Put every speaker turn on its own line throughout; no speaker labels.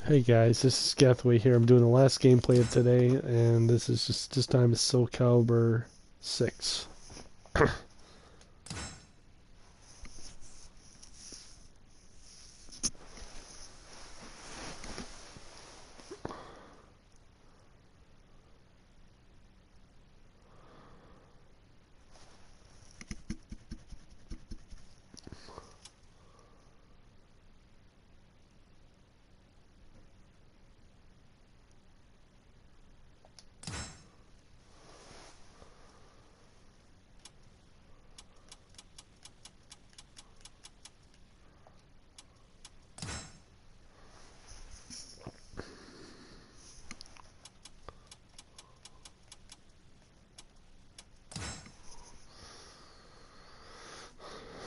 Hey guys, this is Gathway here. I'm doing the last gameplay of today, and this time it's Cailber 6.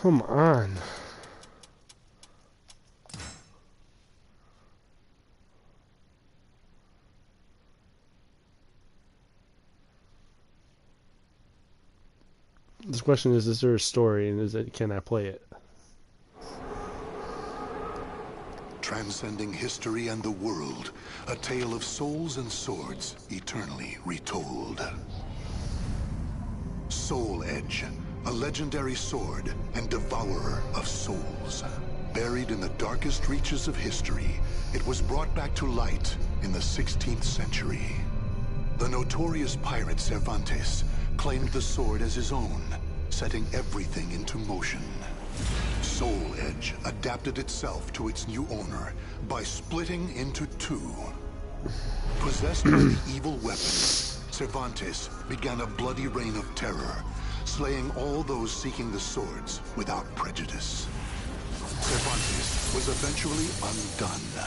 Come on. This question is there a story, and can I play it?
Transcending history and the world, a tale of souls and swords eternally retold. Soul Edge, a legendary sword and devourer of souls. Buried in the darkest reaches of history, it was brought back to light in the 16th century. The notorious pirate Cervantes claimed the sword as his own, setting everything into motion. Soul Edge adapted itself to its new owner by splitting into two. Possessed by the evil weapon, Cervantes began a bloody reign of terror, slaying all those seeking the swords without prejudice. Cervantes was eventually undone.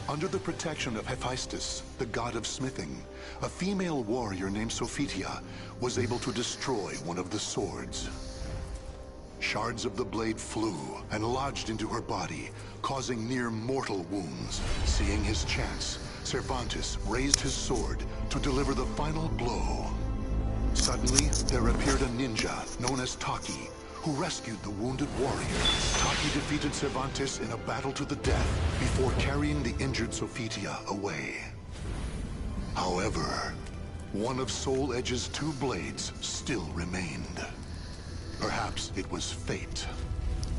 Under the protection of Hephaestus, the god of smithing, a female warrior named Sophitia was able to destroy one of the swords. Shards of the blade flew and lodged into her body, causing near mortal wounds. Seeing his chance, Cervantes raised his sword to deliver the final blow. Suddenly, there appeared a ninja known as Taki, who rescued the wounded warrior. Taki defeated Cervantes in a battle to the death before carrying the injured Sophitia away. However, one of Soul Edge's two blades still remained. Perhaps it was fate.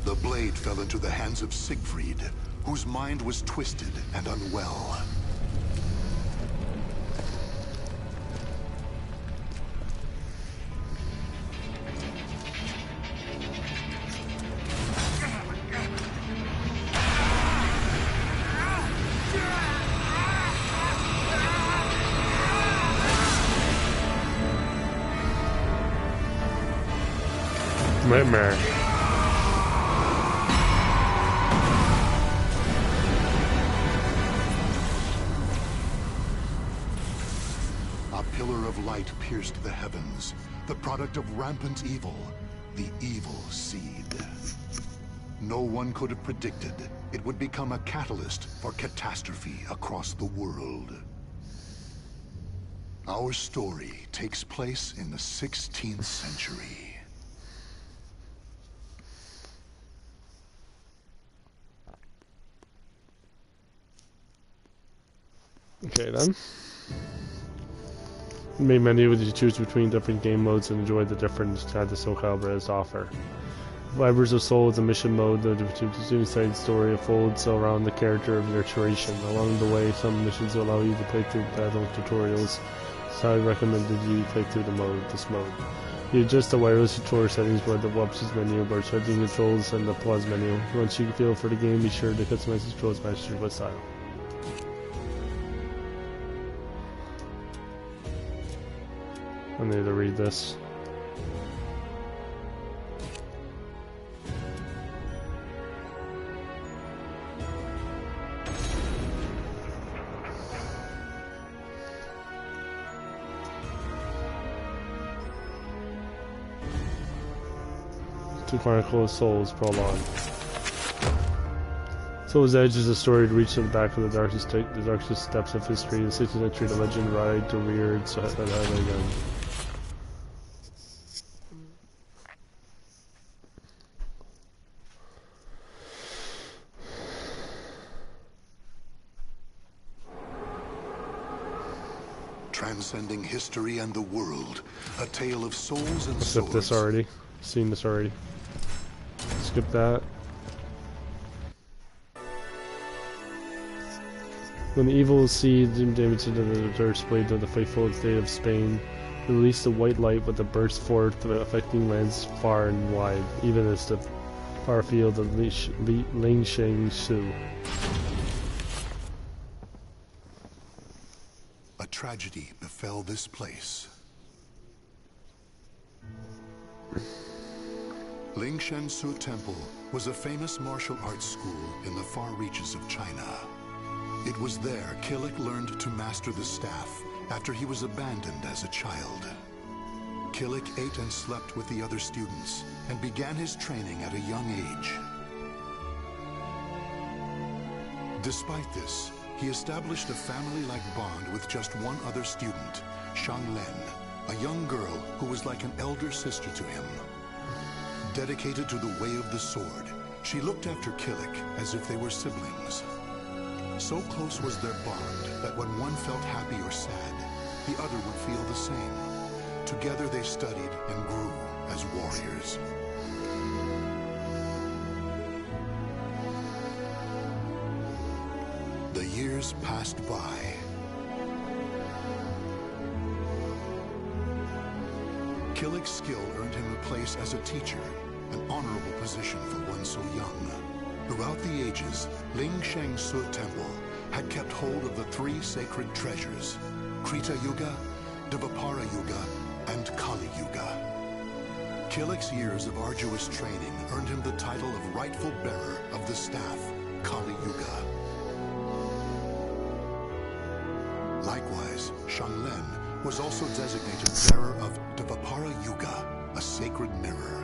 The blade fell into the hands of Siegfried, whose mind was twisted and unwell.
Nightmare.
A pillar of light pierced the heavens, the product of rampant evil, the evil seed. No one could have predicted it would become a catalyst for catastrophe across the world. Our story takes place in the 16th century.
Okay then. Main menu would you choose between different game modes and enjoy the different kinds of Soul Calibur has to offer. Vibers of Soul is a mission mode that the side story unfolds around the character of your curation. Along the way, some missions allow you to play through battle tutorials, so I recommended you play through this mode. You adjust the wireless controller settings by the options menu, by switching controls and the pause menu. Once you feel for the game, be sure to customize the controls match your style. I need to read this. To Chronicle of Souls Prologue. Soul's Edge is a story to reach to the back of the darkest steps of history. In the 16th century, the legend ride to reared so that again.
transcending history and the world, a tale of souls and
Skip this already. Seen this already. Skip that. When the evil seed damaged into the dirt blade of the faithful state of Spain, released a white light with a burst forth, affecting lands far and wide, even as the far field of Lingshan.
A tragedy befell this place. Lingshan Temple was a famous martial arts school in the far reaches of China. It was there Killick learned to master the staff after he was abandoned as a child. Killick ate and slept with the other students and began his training at a young age. Despite this, he established a family-like bond with just one other student, Shanglen, a young girl who was like an elder sister to him. Dedicated to the way of the sword, she looked after Killick as if they were siblings. So close was their bond that when one felt happy or sad, the other would feel the same. Together they studied and grew as warriors. The years passed by. Killick's skill earned him a place as a teacher, an honorable position for one so young. Throughout the ages, Lingshan Temple had kept hold of the three sacred treasures, Krita Yuga, Dvapara Yuga, and Kali Yuga. Killick's years of arduous training earned him the title of rightful bearer of the staff, Kali Yuga. Likewise, Shanglen was also designated bearer of Dvapara Yuga, a sacred mirror.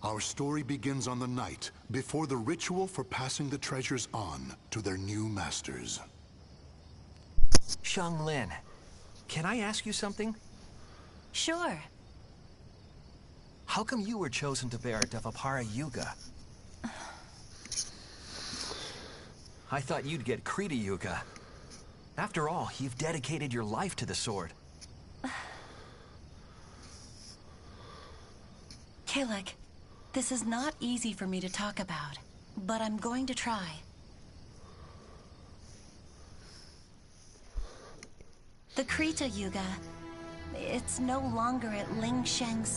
Our story begins on the night before the ritual for passing the treasures on to their new masters.
Shanglen, can I ask you something?
Sure.
How come you were chosen to bear Dvapara Yuga? I thought you'd get Krita Yuga. After all, you've dedicated your life to the sword.
Killick, this is not easy for me to talk about, but I'm going to try. The Krita Yuga, it's no longer at Lingshan.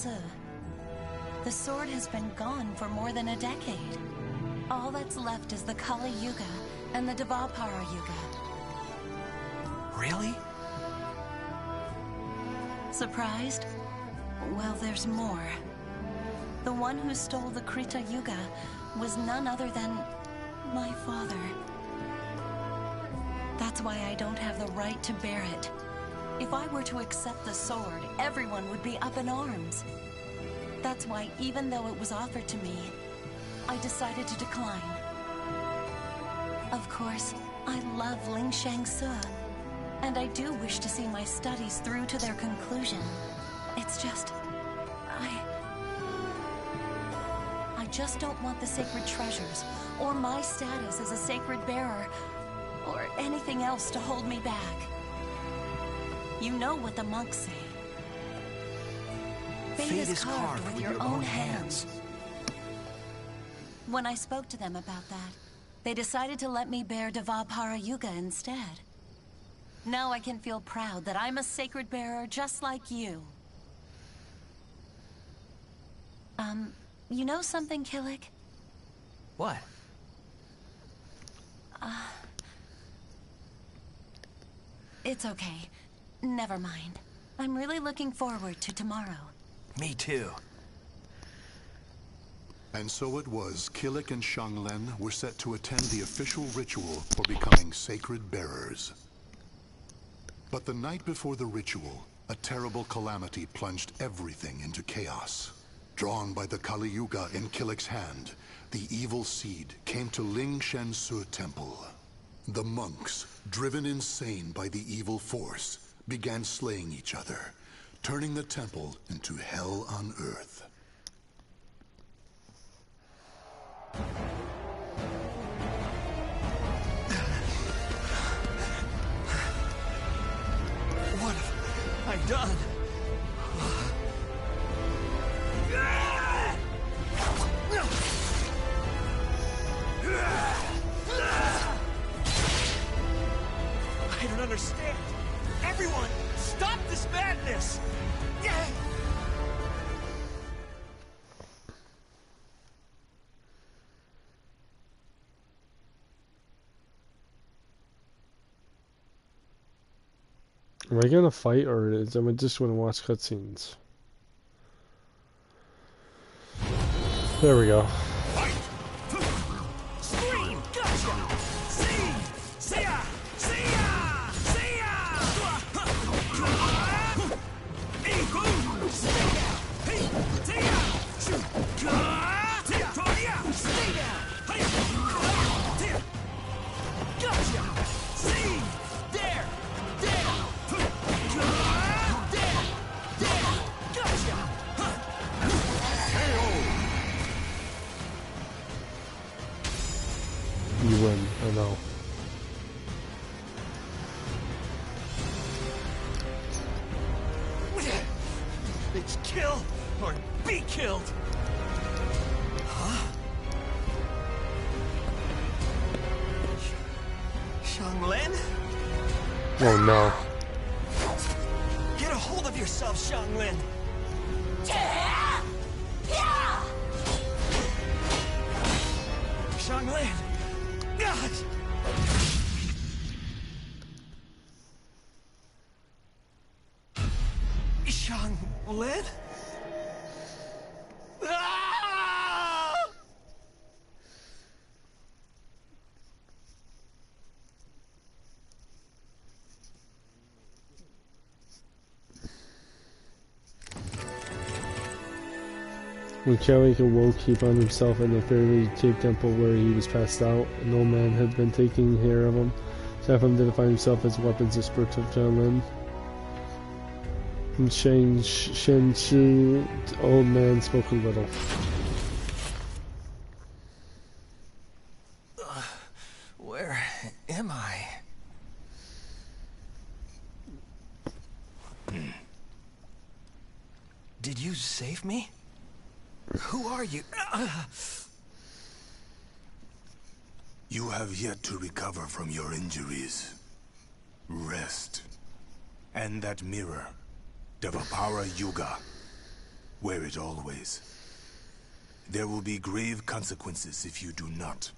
The sword has been gone for more than a decade. All that's left is the Kali Yuga and the Dvapara Yuga.
Really?
Surprised? Well, there's more. The one who stole the Krita Yuga was none other than my father. That's why I don't have the right to bear it. If I were to accept the sword, everyone would be up in arms. That's why, even though it was offered to me, I decided to decline. Of course, I love Lingshan, and I do wish to see my studies through to their conclusion. It's just... I just don't want the sacred treasures, or my status as a sacred bearer, or anything else to hold me back. You know what the monks say. Fate is carved with your own hands. When I spoke to them about that, they decided to let me bear Dvapara Yuga instead. Now I can feel proud that I'm a sacred bearer just like you. You know something, Killick?
What?
It's okay. Never mind. I'm really looking forward to tomorrow.
Me too.
And so it was, Killick and Shanglen were set to attend the official ritual for becoming sacred bearers. But the night before the ritual, a terrible calamity plunged everything into chaos. Drawn by the Kali Yuga in Killick's hand, the evil seed came to Lingshan Temple. The monks, driven insane by the evil force, began slaying each other, turning the temple into hell on earth.
I've done. I don't understand. Everyone, stop this madness!
Am I gonna fight, or am I just gonna watch cutscenes? There we go.
Scream! Gotcha! See! See ya! See ya! See ya! Hey, boom! Stay down! Hey! See ya! See ya! Stay down! Hey! Gotcha! See! There! There! There! There! Gotcha!
You win, I know.
It's kill or be killed. Huh? Xianglen?
Oh no.
Get a hold of yourself, Xianglen. Xianglen! God! Xianglen? Ah!
When Kelly awoke, he found himself in a fairly shaped temple where he was passed out. An old man had been taking care of him. Saffron identified himself as weapons expert of Jianlin. From Shen Shu, the old man spoke a little.
Where am I? Did you save me? Who are you?
You have yet to recover from your injuries. Rest. And that mirror, Devapara Yuga. Wear it always. There will be grave consequences if you do not.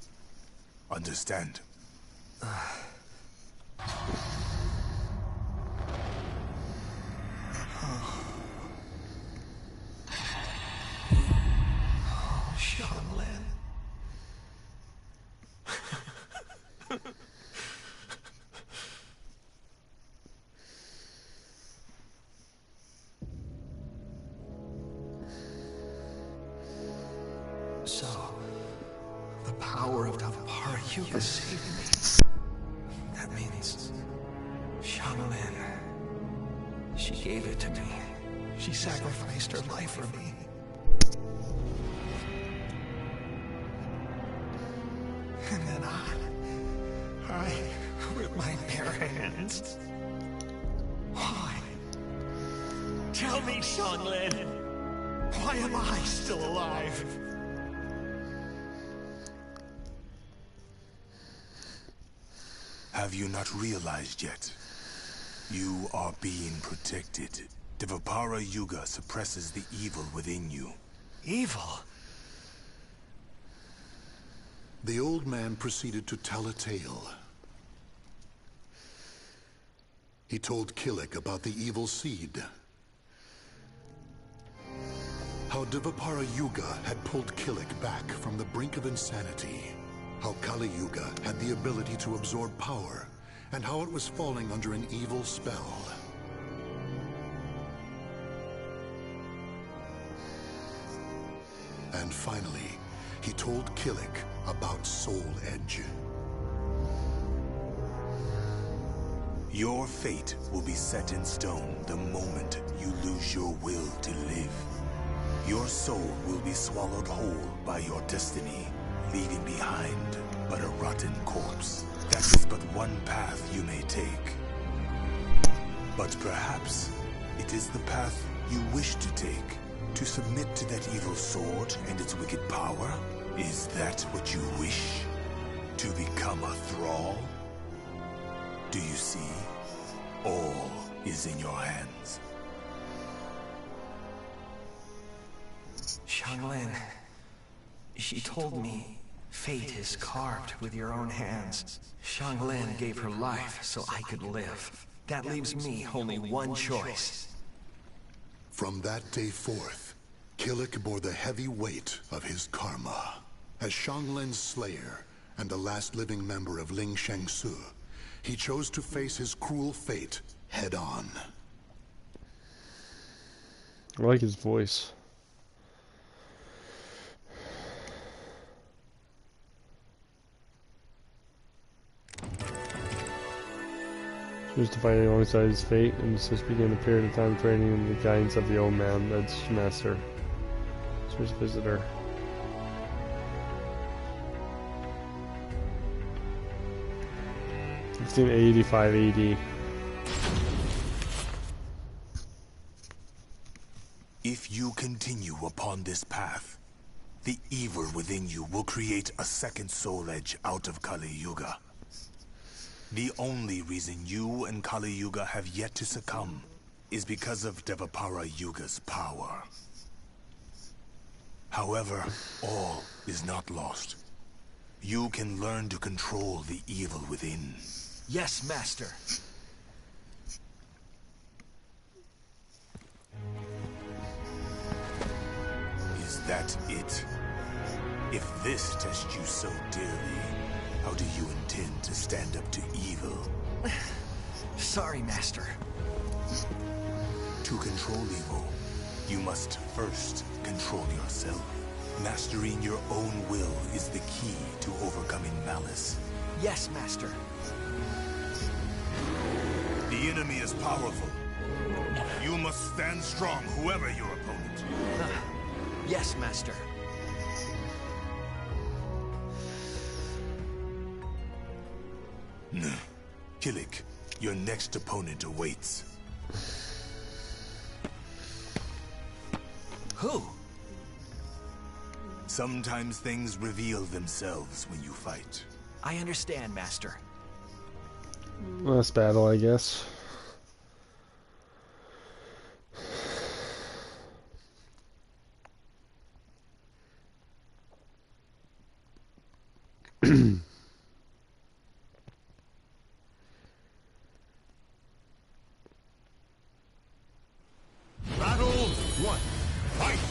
Understand?
Xianglen. So, the power of Devapara Yuga saved me. That means Xianglen. She gave it to me. She sacrificed her life for me. And then I, with my bare hands. Why? Tell me, Xianglen. Why am I still alive?
Have you not realized yet? You are being protected. Devapara Yuga suppresses the evil within you.
Evil?
The old man proceeded to tell a tale. He told Killik about the evil seed. How Devapara Yuga had pulled Killik back from the brink of insanity. How Kali Yuga had the ability to absorb power, and how it was falling under an evil spell. And finally, he told Killik about Soul Edge. Your fate will be set in stone the moment you lose your will to live. Your soul will be swallowed whole by your destiny, leaving behind but a rotten corpse. That is but one path you may take. But perhaps
It is the path you wish to take. To submit to that evil sword and its wicked power? Is that what you wish? To become a thrall? Do you see? All is in your hands.
Xianglin, she told me fate is carved with your own hands. Xianglin gave her life so I could live. That leaves me only one choice.
From that day forth, Killick bore the heavy weight of his karma. As Xianglin's slayer and the last living member of Ling Shangsu, he chose to face his cruel fate head-on.
I like his voice. Choose to fight alongside his fate, and since began a period of time training in the guidance of the old man, that's master. First visitor. It's in 85 AD.
If you continue upon this path, the evil within you will create a second soul edge out of Kali Yuga. The only reason you and Kali Yuga have yet to succumb is because of Devapara Yuga's power. However, all is not lost. You can learn to control the evil within.
Yes, Master.
Is that it? If this tests you so dearly, how do you intend to stand up to evil?
Sorry, Master.
To control evil, you must first control yourself. Mastering your own will is the key to overcoming malice.
Yes, Master.
The enemy is powerful. You must stand strong, whoever your opponent.
Yes, Master.
Killick, your next opponent awaits.
Who?
Sometimes things reveal themselves when you fight.
I understand, Master.
Last battle, I guess.
Battle 1. Fight!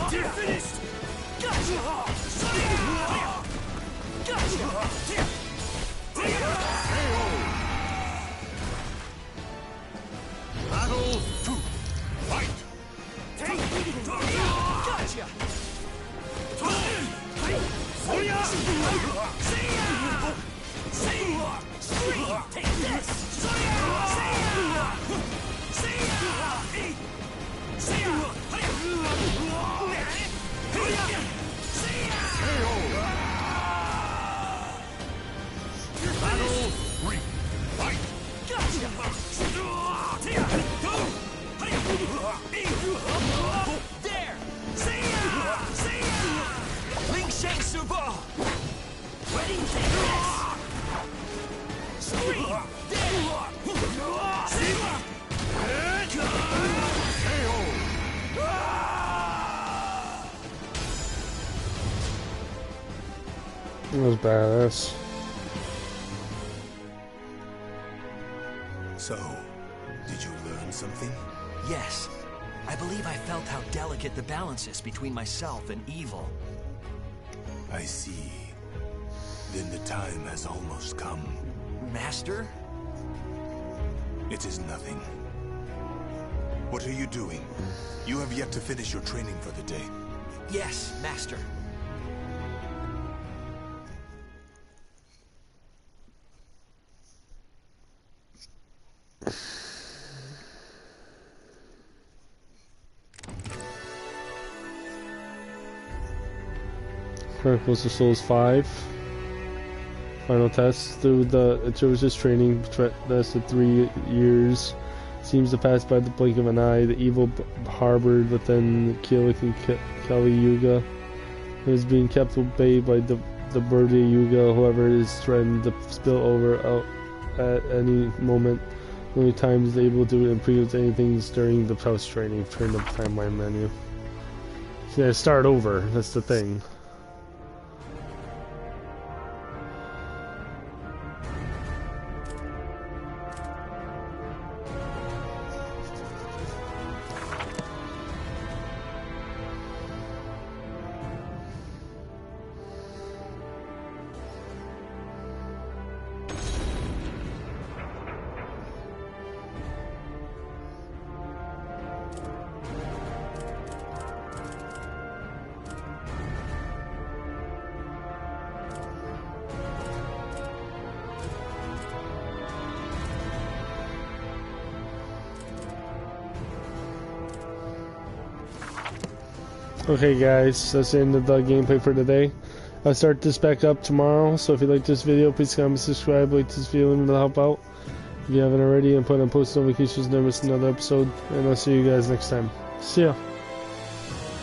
You're finished! Gotcha!
Battle 2. Fight!
Gotcha! Take this!
Battle 3. Fight!
There! Ling Shangsu Ball! Ready to take this! Scream! There!
That was badass.
So, did you learn something?
Yes. I believe I felt how delicate the balance is between myself and evil.
I see. Then the time has almost come.
Master?
It is nothing. What are you doing? You have yet to finish your training for the day.
Yes, Master.
Chronicles of Souls 5. Final test. Through the atrocious training lasted 3 years. Seems to pass by the blink of an eye. The evil harbored within Kali Yuga is being kept at bay by the Birthday Yuga. However, is threatened to spill over out at any moment. The only time is able to improve anything is during the post training. Turn the timeline menu. Yeah, start over. That's the thing. Okay guys, that's the end of the gameplay for today. I'll start this back up tomorrow, so if you like this video, please comment, subscribe, like this video, and it'll help out. If you haven't already, and put on post notifications, never miss another episode, and I'll see you guys next time. See ya!